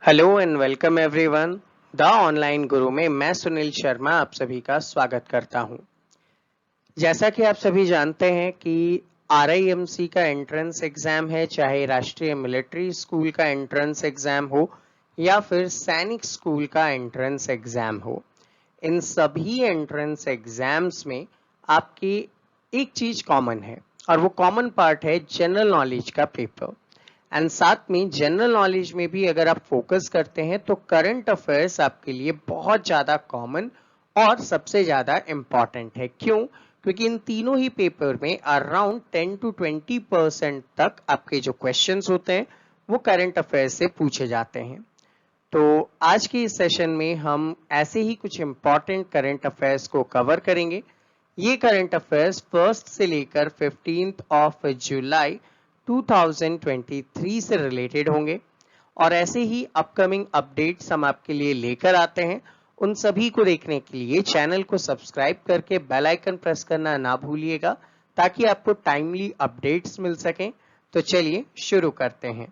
Hello and welcome everyone. The online गुरु में मैं सुनील शर्मा आप सभी का स्वागत करता हूं। जैसा कि आप सभी जानते हैं कि आरआईएमसी का एंट्रेंस एग्जाम है, चाहे राष्ट्रीय मिलिट्री स्कूल का एंट्रेंस एग्जाम हो या फिर सैनिक स्कूल का एंट्रेंस एग्जाम हो। इन सभी एंट्रेंस एग्जाम्स में आपकी एक चीज कॉमन है और वो कॉमन पार्ट है जनरल नॉलेज का पेपर। एंड साथ में जनरल नॉलेज में भी अगर आप फोकस करते हैं तो करंट अफेयर्स आपके लिए बहुत ज्यादा कॉमन और सबसे ज्यादा इंपॉर्टेंट है। क्यों? क्योंकि इन तीनों ही पेपर में अराउंड 10 to 20% तक आपके जो क्वेश्चंस होते हैं वो करंट अफेयर्स से पूछे जाते हैं। तो आज के इस सेशन में हम ऐसे ही कुछ इंपॉर्टेंट करंट अफेयर्स को कवर करेंगे। ये करंट अफेयर्स 1 से लेकर 15 जुलाई 2023 से रिलेटेड होंगे और ऐसे ही अपकमिंग अपडेट्स हम आपके लिए लेकर आते हैं। उन सभी को देखने के लिए चैनल को सब्सक्राइब करके बेल आइकन प्रेस करना ना भूलिएगा ताकि आपको टाइमली अपडेट्स मिल सकें। तो चलिए शुरू करते हैं।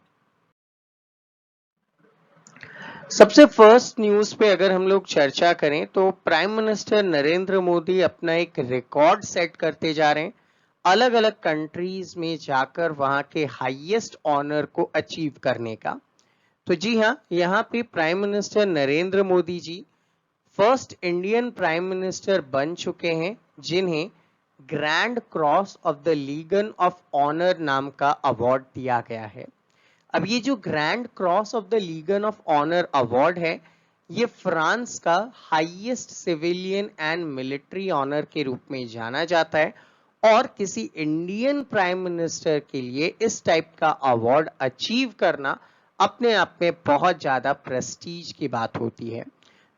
सबसे फर्स्ट न्यूज पे अगर हम लोग चर्चा करें तो प्राइम मिनिस्टर नरेंद्र मोदी अपना एक रिकॉर्ड सेट करते जा रहे हैं, अलग अलग कंट्रीज में जाकर वहां के हाईएस्ट ऑनर को अचीव करने का। तो जी हाँ, यहाँ पे prime minister Narendra Modi ji first Indian prime minister बन चुके हैं जिन्हें grand cross of the legion of honour नाम का अवार्ड दिया गया है। अब ये जो grand cross of the legion of honour award है, ये फ्रांस का highest civilian and military honour के रूप में जाना जाता है और किसी इंडियन प्राइम मिनिस्टर के लिए इस टाइप का अवार्ड अचीव करना अपने आप में बहुत ज्यादा प्रेस्टीज की बात होती है।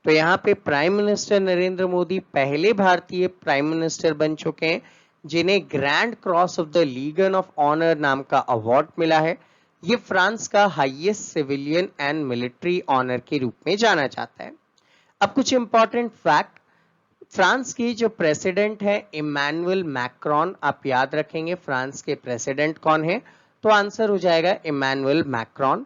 तो यहाँ पे प्राइम मिनिस्टर नरेंद्र मोदी पहले भारतीय प्राइम मिनिस्टर बन चुके हैं जिन्हें grand cross of the legion of honour नाम का अवार्ड मिला है। ये फ्रांस का highest civilian and military honour के रूप में जाना जाता है। अब कुछ इंपॉर्टेंट फैक्ट। फ्रांस के जो प्रेसिडेंट है इमैनुअल मैक्रोन, आप याद रखेंगे फ्रांस के प्रेसिडेंट कौन है, तो आंसर हो जाएगा इमैनुअल मैक्रोन।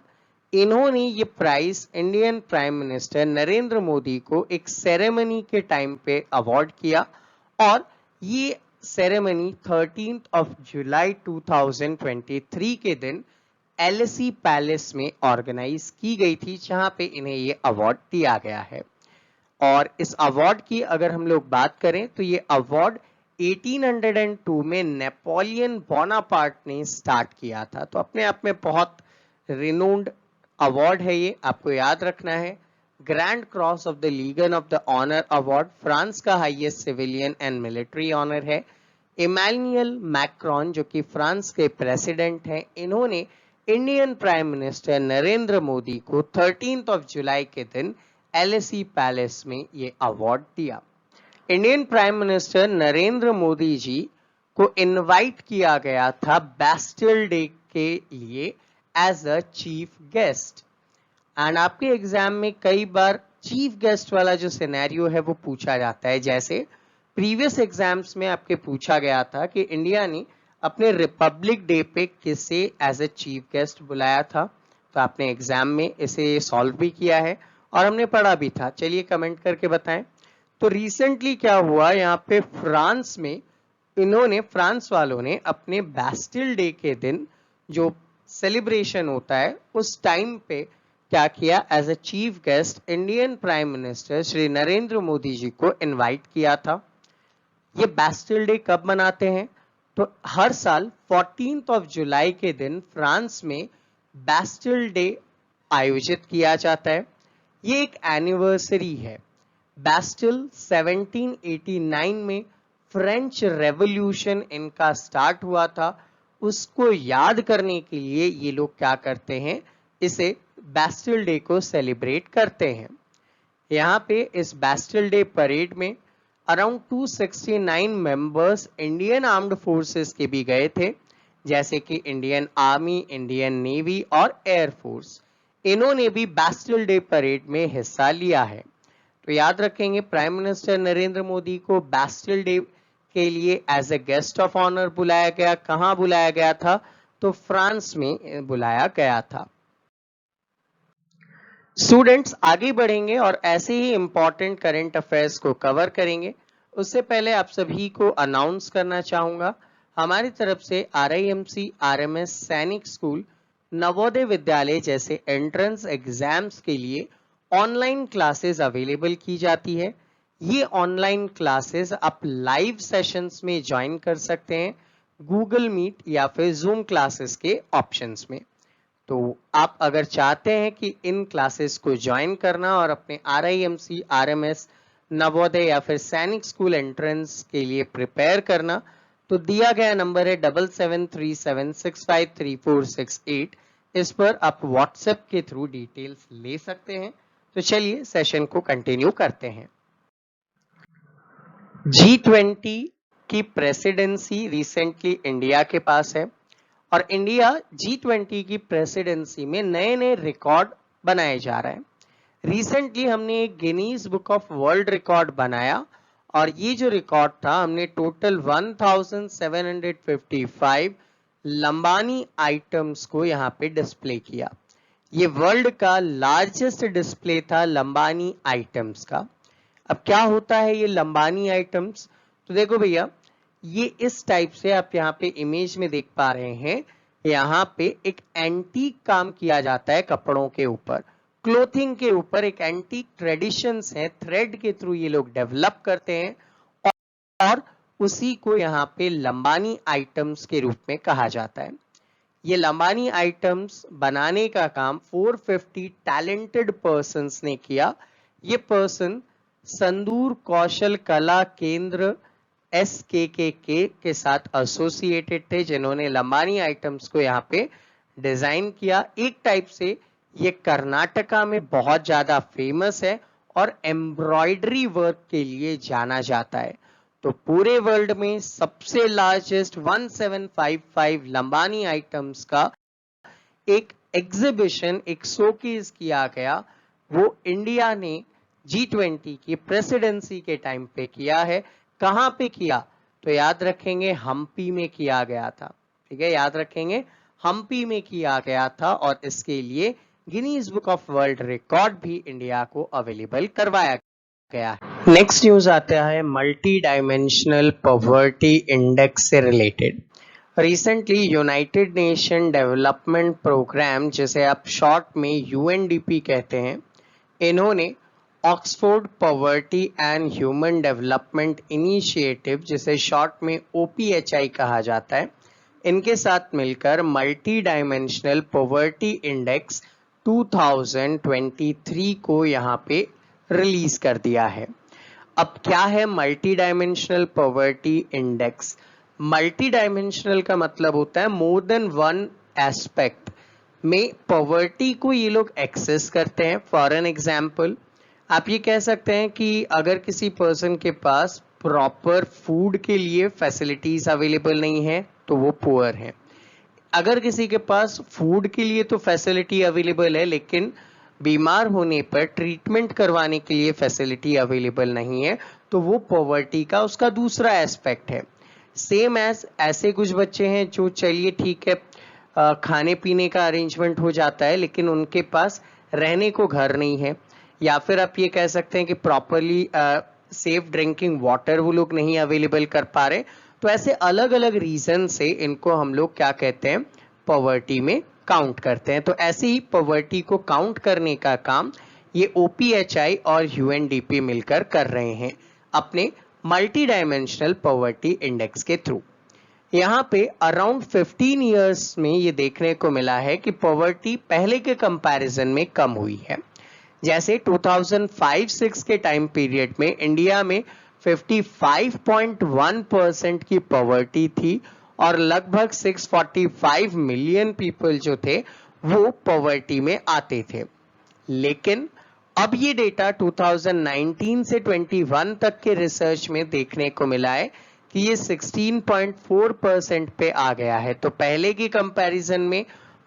इन्होंने ये prize Indian prime minister Narendra Modi को एक सेरेमनी के टाइम पे अवार्ड किया और ये सेरेमनी 13 जुलाई 2023 के दिन एलएसी पैलेस में ऑर्गेनाइज की गई थी जहां पे इन्हें ये अवार्ड दिया गया है। और इस अवार्ड की अगर हम लोग बात करें तो ये अवार्ड 1802 में नेपोलियन बोनापार्ट ने स्टार्ट किया था। तो अपने आप में बहुत रिनोन्ड अवार्ड है, ये आपको याद रखना है। Grand cross of the legion of the honour award France का highest civilian and military honour है। इमैनुअल मैक्रोन जो कि फ्रांस के प्रेसिडेंट हैं, इन्होंने Indian prime minister Narendra Modi को 13 जुलाई के दिन एलएसी पैलेस में ये अवार्ड दिया। Indian prime minister Narendra Modi ji को इनवाइट किया गया था बैस्टिल डे के लिए as a chief guest. And आपके एग्जाम में कई बार चीफ गेस्ट वाला जो सिनेरियो है वो पूछा जाता है। जैसे प्रीवियस एग्जाम्स में आपके पूछा गया था कि इंडिया ने अपने रिपब्लिक डे पे किसे एज ए चीफ गेस्ट बुलाया था। तो आपने एग्जाम में इसे सॉल्व भी किया है और हमने पढ़ा भी था। चलिए कमेंट करके बताएं। तो रिसेंटली क्या हुआ, यहाँ पे फ्रांस में फ्रांस वालों ने अपने बैस्टिल डे के दिन जो सेलिब्रेशन होता है उस टाइम पे क्या किया, as a chief guest Indian prime minister Shri Narendra Modi ji को इनवाइट किया था। ये बैस्टिल डे कब मनाते हैं, तो हर साल 14 जुलाई के दिन फ्रांस में बैस्टिल डे आयोजित किया जाता है। ये एक एनिवर्सरी है। बैस्टिल 1789 में फ्रेंच रेवोल्यूशन इनका स्टार्ट हुआ था, उसको याद करने के लिए ये लोग क्या करते हैं, इसे बैस्टिल डे को सेलिब्रेट करते हैं। यहाँ पे इस बैस्टिल डे परेड में around 269 members Indian armed forces के भी गए थे, जैसे कि इंडियन आर्मी, इंडियन नेवी और एयर फोर्स। इन्होंने भी बैस्टिल डे परेड में हिस्सा लिया है। तो याद रखेंगे प्राइम मिनिस्टर नरेंद्र मोदी को बैस्टिल डे के लिए as a guest of honour बुलाया गया। कहां बुलाया गया था, तो फ्रांस में बुलाया गया था। स्टूडेंट्स आगे बढ़ेंगे और ऐसे ही इंपॉर्टेंट करंट अफेयर्स को कवर करेंगे। उससे पहले आप सभी को अनाउंस करना चाहूंगा, हमारी तरफ से RIMC RMS सैनिक स्कूल नवोदय विद्यालय जैसे एंट्रेंस एग्जाम्स के लिए ऑनलाइन क्लासेस अवेलेबल की जाती है। ये ऑनलाइन क्लासेस आप लाइव सेशंस में ज्वाइन कर सकते हैं, गूगल मीट या फिर जूम क्लासेस के ऑप्शंस में। तो आप अगर चाहते हैं कि इन क्लासेस को ज्वाइन करना और अपने RIMC RMS नवोदय या फिर सैनिक स्कूल एंट्रेंस के लिए प्रिपेयर करना, तो दिया गया नंबर है 7737653468। इस पर आप व्हाट्सएप के थ्रू डिटेल्स ले सकते हैं। तो चलिए सेशन को कंटिन्यू करते हैं। G20 की प्रेसिडेंसी रिसेंटली इंडिया के पास है और इंडिया G20 की प्रेसिडेंसी में नए नए रिकॉर्ड बनाए जा रहे हैं। रिसेंटली हमने एक Guinness book of world record बनाया और ये जो रिकॉर्ड था, हमने टोटल 1755 लंबानी आइटम्स को यहाँ पे डिस्प्ले किया। ये वर्ल्ड का लार्जेस्ट डिस्प्ले था लंबानी आइटम्स का। अब क्या होता है ये लंबानी आइटम्स? तो देखो भैया, ये इस टाइप से आप यहाँ पे इमेज में देख पा रहे हैं। यहाँ पे एक एंटीक काम किया जाता है कपड़ों के ऊपर, क्लोथिंग के ऊपर एक एंटीक ट्रेडिशंस है, थ्रेड के थ्रू ये लोग डेवलप करते हैं और उसी को यहाँ पे लंबानी आइटम्स के रूप में कहा जाता है। ये लंबानी आइटम्स बनाने का काम 450 टैलेंटेड पर्सन्स ने किया। ये पर्सन संदूर कौशल कला केंद्र SKKK के साथ एसोसिएटेड थे, जिन्होंने लंबानी आइटम्स को यहाँ पे डिजाइन किया। एक टाइप से ये कर्नाटका में बहुत ज्यादा फेमस है और एम्ब्रॉयडरी वर्क के लिए जाना जाता है। तो पूरे वर्ल्ड में सबसे लार्जेस्ट 1755 लंबानी आइटम्स का एक एग्जीबिशन, एक शोकेस किया गया, वो इंडिया ने G20 की प्रेसिडेंसी के टाइम पे किया है। कहां पे किया? तो याद रखेंगे हम्पी में किया गया था। ठीक है, याद रखेंगे हम्पी में किया गया था और इसके लिए Guinness book of world record भी इंडिया को अवेलेबल करवाया गया है। नेक्स्ट न्यूज आता है मल्टी डायमेंशनल पॉवर्टी इंडेक्स से related. Recently United Nation development programme, जिसे आप शॉर्ट में UNDP कहते हैं, इन्होंने Oxford poverty and human development initiative, जिसे शॉर्ट में OPHI कहा जाता है, इनके साथ मिलकर मल्टी डायमेंशनल पॉवर्टी इंडेक्स 2023 को यहाँ पे रिलीज कर दिया है। अब क्या है multi dimensional poverty index? Multi dimensional का मतलब होता है मोर देन वन एस्पेक्ट में पॉवर्टी को ये लोग एक्सेस करते हैं। फॉर एन एग्जाम्पल, आप ये कह सकते हैं कि अगर किसी पर्सन के पास प्रॉपर फूड के लिए फैसिलिटीज अवेलेबल नहीं है तो वो पुअर है। अगर किसी के पास फूड के लिए तो फैसिलिटी अवेलेबल है, लेकिन बीमार होने पर ट्रीटमेंट करवाने के लिए फैसिलिटी अवेलेबल नहीं है, तो वो पॉवर्टी का उसका दूसरा एस्पेक्ट है। सेम एज ऐसे कुछ बच्चे हैं जो, चलिए ठीक है, खाने पीने का अरेंजमेंट हो जाता है लेकिन उनके पास रहने को घर नहीं है, या फिर आप ये कह सकते हैं कि प्रॉपरली सेफ ड्रिंकिंग वाटर वो लोग नहीं अवेलेबल कर पा रहे। तो ऐसे अलग अलग रीजन से इनको हम लोग क्या कहते हैं, पॉवर्टी में काउंट करते हैं। तो ऐसे ही पॉवर्टी को काउंट करने का काम ये OPHI और UNDP मिलकर कर रहे हैं अपने मल्टी डायमेंशनल पॉवर्टी इंडेक्स के थ्रू। यहाँ पे अराउंड 15 इयर्स में ये देखने को मिला है कि पॉवर्टी पहले के कंपैरिजन में कम हुई है। जैसे 2005-6 के टाइम पीरियड में इंडिया में 55.1% की पॉवर्टी थी और लगभग 645 मिलियन पीपल जो थे वो पॉवर्टी में आते थे। लेकिन अब ये डेटा 2019 से 21 तक के रिसर्च में देखने को मिला है कि ये 16.4% पे आ गया है। तो पहले की कंपैरिजन में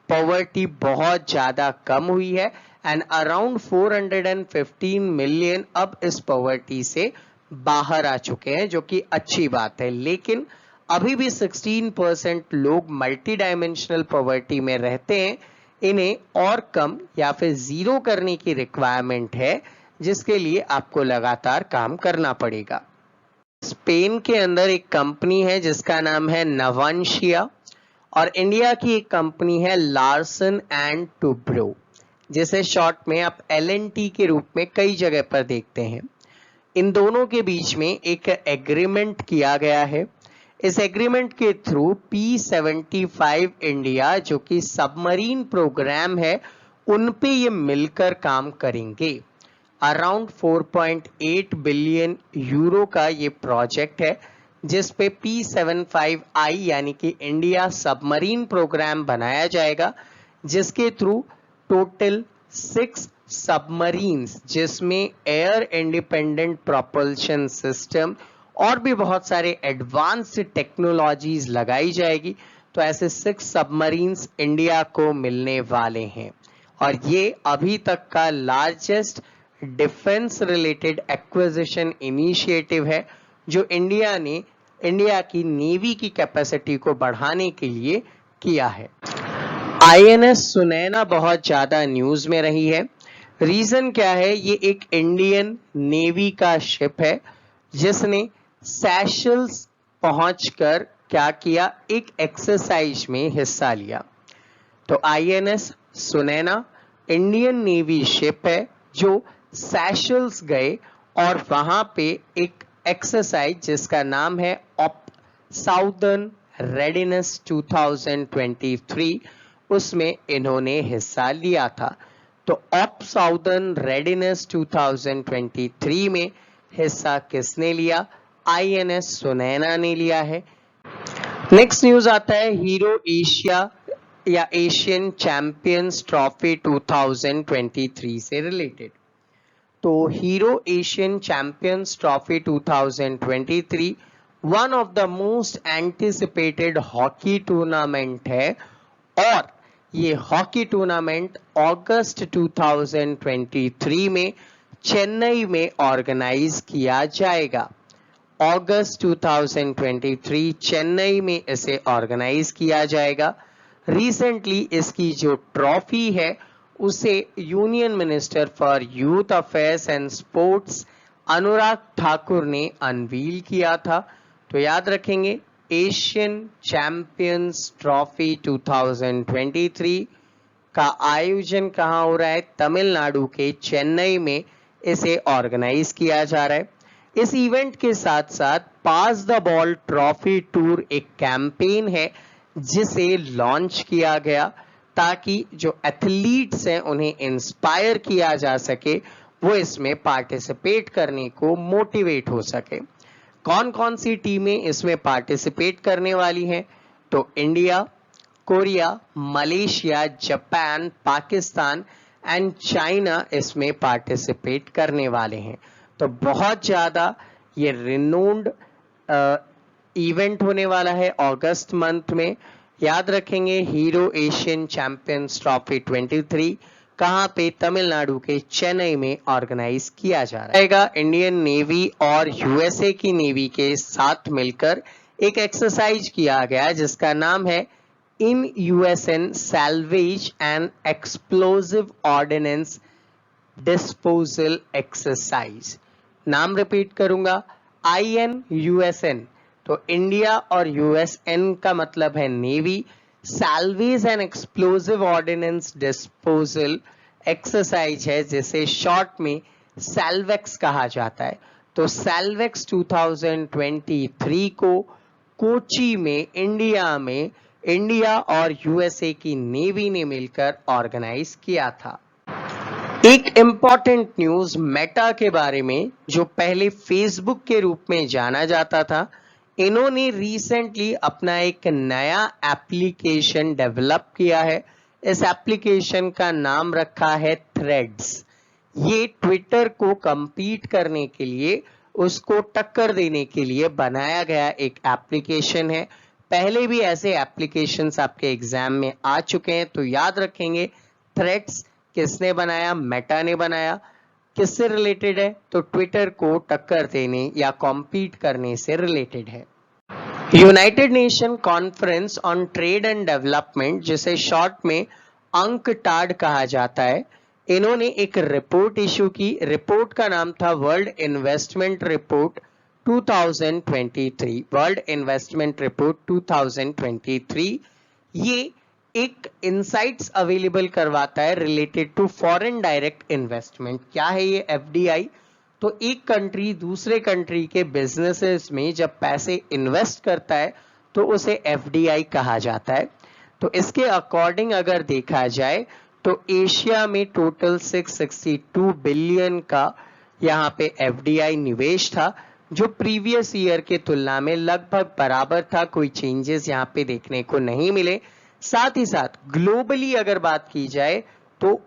पॉवर्टी बहुत ज्यादा कम हुई है एंड अराउंड 415 मिलियन अब इस पॉवर्टी से बाहर आ चुके हैं, जो कि अच्छी बात है। लेकिन अभी भी 16% लोग मल्टी डायमेंशनल पॉवर्टी में रहते हैं, इन्हें और कम या फिर जीरो करने की रिक्वायरमेंट है, जिसके लिए आपको लगातार काम करना पड़ेगा। स्पेन के अंदर एक कंपनी है जिसका नाम है नवांशिया, और इंडिया की एक कंपनी है लार्सन एंड टुब्रो, जिसे शॉर्ट में आप LNT के रूप में कई जगह पर देखते हैं। इन दोनों के बीच में एक एग्रीमेंट किया गया है। इस एग्रीमेंट के थ्रू P-75 इंडिया, जो कि सबमरीन प्रोग्राम है, उन पे ये मिलकर काम करेंगे। अराउंड 4.8 बिलियन यूरो का ये प्रोजेक्ट है, जिस पे P-75I यानी कि इंडिया सबमरीन प्रोग्राम बनाया जाएगा, जिसके थ्रू टोटल 6 सबमरीन्स, जिसमें एयर इंडिपेंडेंट प्रोपल्शन सिस्टम और भी बहुत सारे एडवांस्ड टेक्नोलॉजीज लगाई जाएगी। तो ऐसे 6 सबमरीन्स इंडिया को मिलने वाले हैं, और ये अभी तक का largest defence related acquisition initiative है, जो इंडिया की नेवी की कैपेसिटी को बढ़ाने के लिए किया है। INS सुनैना बहुत ज्यादा न्यूज में रही है। रीजन क्या है? ये एक इंडियन नेवी का शिप है, जिसने सेशल्स पहुंचकर क्या किया, एक एक्सरसाइज में हिस्सा लिया। तो INS Sunaina Indian navy ship है जो सेशल्स गए, और वहां पे एक एक्सरसाइज जिसका नाम है ऑप साउदर्न रेडिनेस 2023, उसमें इन्होंने हिस्सा लिया था। तो ऑप साउदर्न रेडिनेस 2023 में हिस्सा किसने लिया? INS सुनैना ने लिया है। नेक्स्ट न्यूज आता है हीरो एशिया या एशियन चैंपियंस ट्रॉफी 2023 से रिलेटेड। तो hero Asian champions trophy 2023 one of the most anticipated hockey tournament है, और ये हॉकी टूर्नामेंट अगस्त 2023 में चेन्नई में ऑर्गेनाइज किया जाएगा। अगस्त 2023 चेन्नई में इसे ऑर्गेनाइज किया जाएगा। रिसेंटली इसकी जो ट्रॉफी है उसे union minister for youth affairs and sports Anurag Thakur ने अनवील किया था। तो याद रखेंगे, एशियन चैंपियंस ट्रॉफी 2023 का आयोजन कहां हो रहा है? तमिलनाडु के चेन्नई में इसे ऑर्गेनाइज किया जा रहा है। इस इवेंट के साथ साथ पास द बॉल ट्रॉफी टूर एक कैंपेन है जिसे लॉन्च किया गया, ताकि जो एथलीट्स हैं उन्हें इंस्पायर किया जा सके, वो इसमें पार्टिसिपेट करने को मोटिवेट हो सके। कौन कौन सी टीमें इसमें पार्टिसिपेट करने वाली हैं? तो India, Korea, Malaysia, Japan, Pakistan and China इसमें पार्टिसिपेट करने वाले हैं। तो बहुत ज्यादा ये रिनोन्ड इवेंट होने वाला है अगस्त मंथ में। याद रखेंगे, हीरो एशियन चैंपियंस ट्रॉफी 23 कहां पे? तमिलनाडु के चेन्नई में ऑर्गेनाइज किया जा रहा है। इंडियन नेवी और USA की नेवी के साथ मिलकर एक एक्सरसाइज किया गया जिसका नाम है IN USN salvage and explosive ordnance disposal exercise. नाम रिपीट करूंगा, INUSN। तो इंडिया और USN का मतलब है navy, salvage and explosive ordnance disposal exercise है, जिसे शॉर्ट में सैल्वेक्स कहा जाता है। तो सैल्वेक्स 2023 को कोची में इंडिया और USA की नेवी ने मिलकर ऑर्गेनाइज किया था। एक इंपॉर्टेंट न्यूज मेटा के बारे में, जो पहले फेसबुक के रूप में जाना जाता था। इन्होंने रिसेंटली अपना एक नया एप्लीकेशन डेवलप किया है। इस एप्लीकेशन का नाम रखा है थ्रेड्स। ये ट्विटर को compete करने के लिए, उसको टक्कर देने के लिए बनाया गया एक एप्लीकेशन है। पहले भी ऐसे एप्लीकेशंस आपके एग्जाम में आ चुके हैं, तो याद रखेंगे थ्रेड्स किसने बनाया? मेटा ने बनाया। किससे रिलेटेड है? तो ट्विटर को टक्कर देने या कॉम्पीट करने से रिलेटेड है। United nation conference on trade and development, जिसे शॉर्ट में अंकटाड कहा जाता है, इन्होंने एक रिपोर्ट इशू की। रिपोर्ट का नाम था world investment report 2023। World investment report 2023 ये एक इनसाइट्स अवेलेबल करवाता है related to foreign direct investment. क्या है ये एफडीआई? तो एक कंट्री दूसरे कंट्री के बिजनेसेस में जब पैसे इन्वेस्ट करता है तो उसे एफडीआई कहा जाता है। तो इसके अकॉर्डिंग अगर देखा जाए तो एशिया में टोटल 662 बिलियन का यहाँ पे एफडीआई निवेश था, जो प्रीवियस ईयर के तुलना में लगभग बराबर था, कोई चेंजेस यहाँ पे देखने को नहीं मिले। साथ ही साथ ग्लोबली अगर बात की जाए तो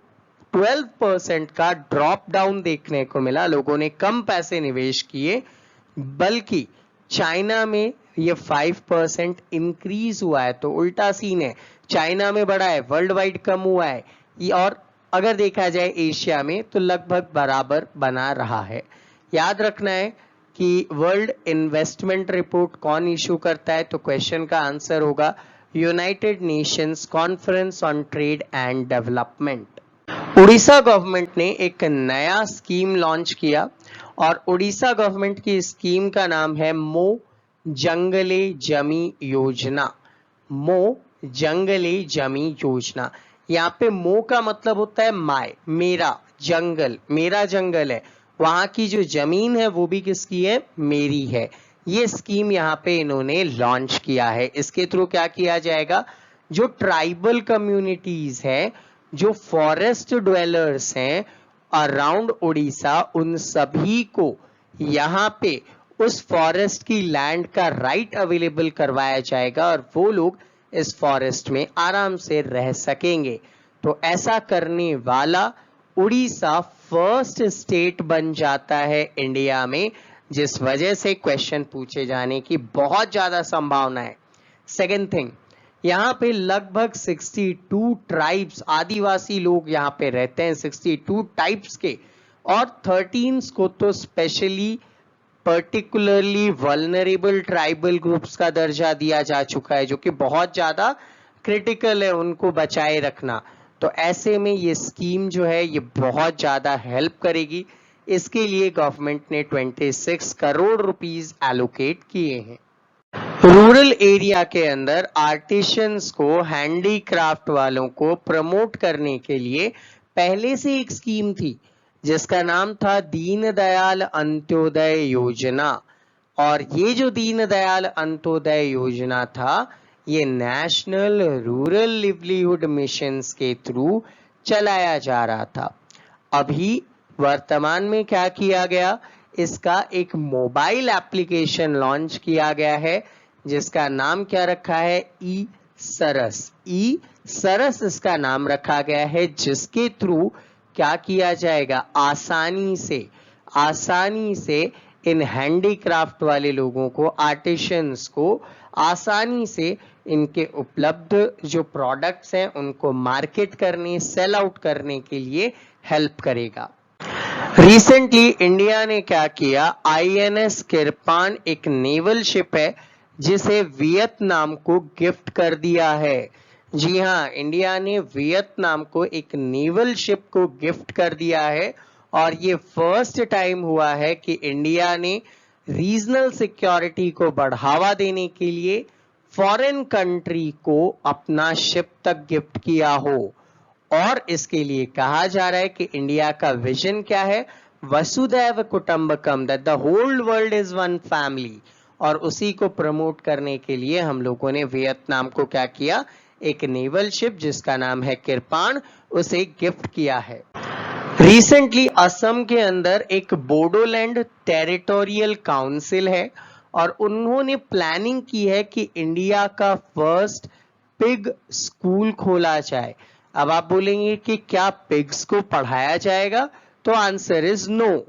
12% का ड्रॉप डाउन देखने को मिला, लोगों ने कम पैसे निवेश किए, बल्कि चाइना में ये 5% इंक्रीज हुआ है। तो उल्टा सीन है, चाइना में बढ़ा है, वर्ल्ड वाइड कम हुआ है, और अगर देखा जाए एशिया में तो लगभग बराबर बना रहा है। याद रखना है कि वर्ल्ड इन्वेस्टमेंट रिपोर्ट कौन इशू करता है, तो क्वेश्चन का आंसर होगा United Nations conference on trade and development. Orissa government ने एक नया स्कीम लॉन्च किया और उड़ीसा गवर्नमेंट की स्कीम का नाम है मो जंगले जमी योजना। मो जंगले जमी योजना। यहाँ पे मो का मतलब होता है माय, मेरा जंगल, मेरा जंगल है, वहां की जो जमीन है वो भी किसकी है? मेरी है। ये स्कीम यहाँ पे इन्होंने लॉन्च किया है। इसके थ्रू क्या किया जाएगा, जो ट्राइबल कम्युनिटीज है, जो फॉरेस्ट ड्वेलर्स हैं अराउंड उड़ीसा, उन सभी को यहाँ पे उस फॉरेस्ट की लैंड का राइट अवेलेबल करवाया जाएगा और वो लोग इस फॉरेस्ट में आराम से रह सकेंगे। तो ऐसा करने वाला उड़ीसा फर्स्ट स्टेट बन जाता है इंडिया में, जिस वजह से क्वेश्चन पूछे जाने की बहुत ज्यादा संभावना है। सेकेंड थिंग, यहाँ पे लगभग 62 ट्राइब्स, आदिवासी लोग यहाँ पे रहते हैं, 62 टाइप्स के, और 13 को तो specially particularly vulnerable tribal groups का दर्जा दिया जा चुका है, जो कि बहुत ज्यादा क्रिटिकल है उनको बचाए रखना। तो ऐसे में ये स्कीम जो है ये बहुत ज्यादा हेल्प करेगी। इसके लिए गवर्नमेंट ने 26 करोड़ रुपीस एलोकेट किए हैं। रूरल एरिया के अंदर आर्टिशंस को, हैंडीक्राफ्ट वालों को प्रमोट करने के लिए पहले से एक स्कीम थी जिसका नाम था दीनदयाल अंत्योदय योजना। और ये जो दीनदयाल अंत्योदय योजना था ये नेशनल रूरल लिवलीहुड मिशन के थ्रू चलाया जा रहा था। अभी वर्तमान में क्या किया गया, इसका एक मोबाइल एप्लीकेशन लॉन्च किया गया है जिसका नाम क्या रखा है, ई सरस। ई सरस इसका नाम रखा गया है, जिसके थ्रू क्या किया जाएगा, आसानी से इन हैंडीक्राफ्ट वाले लोगों को, आर्टिशंस को आसानी से इनके उपलब्ध जो प्रोडक्ट्स हैं उनको मार्केट करने, सेल आउट करने के लिए हेल्प करेगा। रिसेंटली इंडिया ने क्या किया, आईएनएस किरपान एक नेवल शिप है जिसे वियतनाम को गिफ्ट कर दिया है। जी हाँ, इंडिया ने वियतनाम को एक नेवल शिप को गिफ्ट कर दिया है और ये फर्स्ट टाइम हुआ है कि इंडिया ने रीजनल सिक्योरिटी को बढ़ावा देने के लिए फॉरेन कंट्री को अपना शिप तक गिफ्ट किया हो। और इसके लिए कहा जा रहा है कि इंडिया का विजन क्या है, वसुधैव कुटुंबकम, that the whole world is one family, और उसी को प्रमोट करने के लिए हम लोगों ने वियतनाम को क्या किया, एक नेवल शिप जिसका नाम है किरपान, उसे गिफ्ट किया है। रिसेंटली असम के अंदर एक बोडोलैंड टेरिटोरियल काउंसिल है और उन्होंने प्लानिंग की है कि इंडिया का फर्स्ट पिग स्कूल खोला जाए। अब आप बोलेंगे कि क्या पिग्स को पढ़ाया जाएगा, तो आंसर इज नो।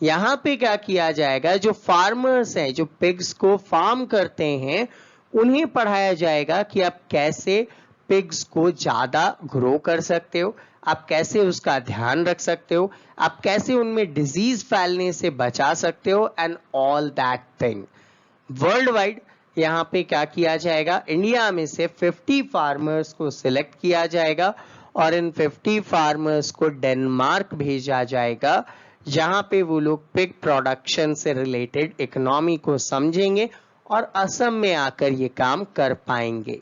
यहाँ पे क्या किया जाएगा, जो फार्मर्स हैं, जो पिग्स को फार्म करते हैं, उन्हें पढ़ाया जाएगा कि आप कैसे पिग्स को ज्यादा ग्रो कर सकते हो, आप कैसे उसका ध्यान रख सकते हो, आप कैसे उनमें डिजीज फैलने से बचा सकते हो, and all that thing. World wide यहाँ पे क्या किया जाएगा, इंडिया में से 50 फार्मर्स को सिलेक्ट किया जाएगा और इन 50 फार्मर्स को डेनमार्क भेजा जाएगा, जहां पे वो लोग पिग प्रोडक्शन से रिलेटेड इकोनॉमी को समझेंगे और असम में आकर ये काम कर पाएंगे।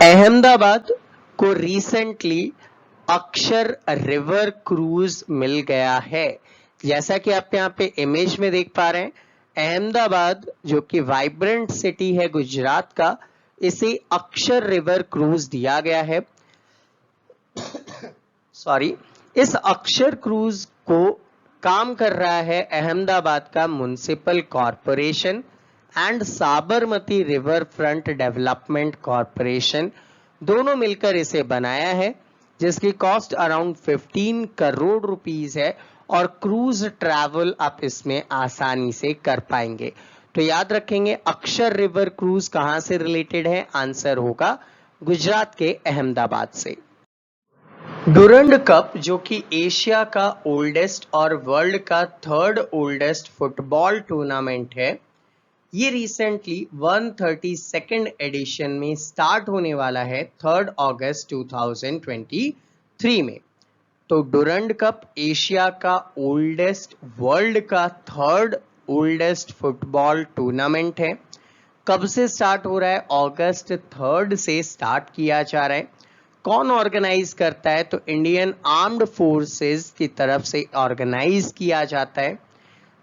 अहमदाबाद को रिसेंटली अक्षर रिवर क्रूज मिल गया है। जैसा कि आप यहाँ पे इमेज में देख पा रहे हैं, अहमदाबाद जो कि वाइब्रेंट सिटी है गुजरात का, इसे अक्षर रिवर क्रूज दिया गया है। सॉरी, इस अक्षर क्रूज को काम कर रहा है अहमदाबाद का municipal corporation and Sabarmati river front development corporation, दोनों मिलकर इसे बनाया है, जिसकी कॉस्ट अराउंड 15 करोड़ रुपीस है और क्रूज ट्रैवल आप इसमें आसानी से कर पाएंगे। तो याद रखेंगे अक्षर रिवर क्रूज कहां से रिलेटेड है, आंसर होगा गुजरात के अहमदाबाद से। डुरंड कप जो कि एशिया का ओल्डेस्ट और वर्ल्ड का 3rd ओल्डेस्ट फुटबॉल टूर्नामेंट है, ये रिसेंटली 132nd एडिशन में स्टार्ट होने वाला है 3 अगस्त 2023 में। तो डुरंड कप एशिया का ओल्डेस्ट, वर्ल्ड का 3rd ओल्डेस्ट फुटबॉल टूर्नामेंट है। कब से स्टार्ट हो रहा है? अगस्त 3 से स्टार्ट किया जा रहा है। कौन ऑर्गेनाइज करता है? तो इंडियन आर्म्ड फोर्सेस की तरफ से ऑर्गेनाइज किया जाता है।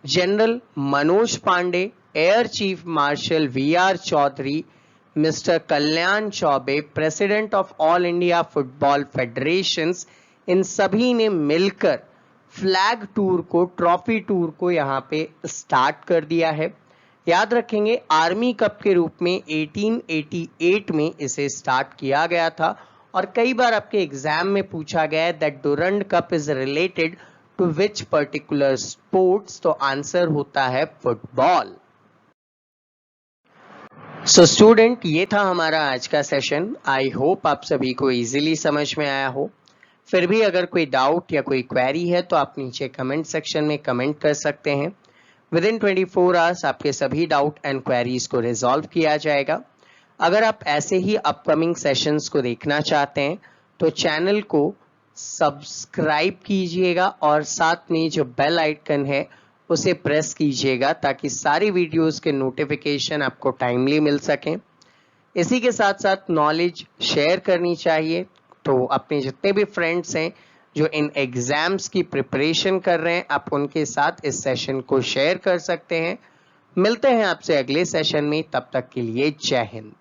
General Manoj Pande, air chief marshal VR Chaudhari, mister Kalyan Chaubey, president of all India football federations, इन सभी ने मिलकर फ्लैग टूर को, ट्रॉफी टूर को यहाँ पे स्टार्ट कर दिया है। याद रखेंगे आर्मी कप के रूप में 1888 में इसे स्टार्ट किया गया था और कई बार आपके एग्जाम में पूछा गया है that Durand cup is related to which particular sports, तो आंसर होता है फुटबॉल। सो स्टूडेंट, ये था हमारा आज का सेशन। आई होप आप सभी को इजीली समझ में आया हो। फिर भी अगर कोई डाउट या कोई क्वेरी है तो आप नीचे कमेंट सेक्शन में कमेंट कर सकते हैं। विद इन 24 आवर्स आपके सभी डाउट एंड क्वेरीज को रिजॉल्व किया जाएगा। अगर आप ऐसे ही अपकमिंग सेशंस को देखना चाहते हैं तो चैनल को सब्सक्राइब कीजिएगा और साथ में जो बेल आइकन है उसे प्रेस कीजिएगा ताकि सारी वीडियोस के नोटिफिकेशन आपको टाइमली मिल सकें। इसी के साथ साथ नॉलेज शेयर करनी चाहिए, तो अपने जितने भी फ्रेंड्स हैं जो इन एग्जाम्स की प्रिपरेशन कर रहे हैं, आप उनके साथ इस सेशन को शेयर कर सकते हैं। मिलते हैं आपसे अगले सेशन में, तब तक के लिए जय हिंद।